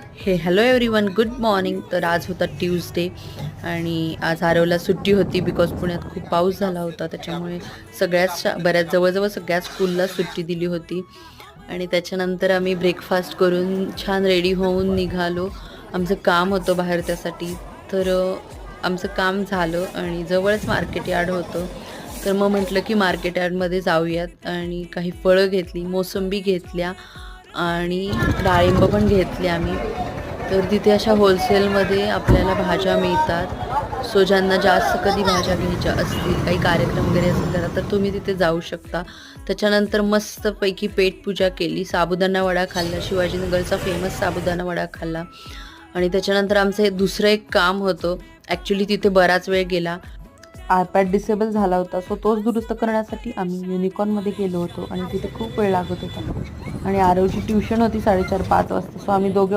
Hello everyone, good morning. तर आज होता ट्यूजडे आणि आज आरवला सुट्टी होती बिकॉज पुण्यात खूप पाऊस झाला होता. त्याच्यामुळे बऱ्याच जवळजवळ सगळ्या स्कूलला सुट्टी दिली होती. आणि त्याच्यानंतर आम्ही ब्रेकफास्ट करून छान रेडी होऊन निघालो. आमचं काम होतं बाहेर त्यासाठी. तर आमचं काम झालं आणि जवळच मार्केट यार्ड होतं. तर मग म्हटलं की मार्केट यार्डमध्ये जाऊयात आणि काही फळं घेतली, मोसंबी घेतल्या आणि डाळिंब पण घेतले आम्ही. तर तिथे अशा होलसेलमध्ये आपल्याला भाज्या मिळतात. सो ज्यांना जास्त कधी भाज्या घ्यायच्या असतील, काही कार्यक्रम वगैरे असेल घरात, तर तुम्ही तिथे जाऊ शकता. त्याच्यानंतर मस्तपैकी पेटपूजा केली, साबुदाणा वडा खाल्ला, शिवाजीनगरचा फेमस साबुदाणा वडा खाल्ला. आणि त्याच्यानंतर आमचं हे दुसरं एक काम होतं. ॲक्च्युली तिथे बराच वेळ गेला. आयपॅड डिसेबल झाला होता, सो तोच दुरुस्त करण्यासाठी आम्ही युनिकॉर्नमध्ये गेलो होतो आणि तिथे खूप वेळ लागत होता. आणि आरवची ट्युशन होती 4:30-5 वाजता, सो आम्ही दोघे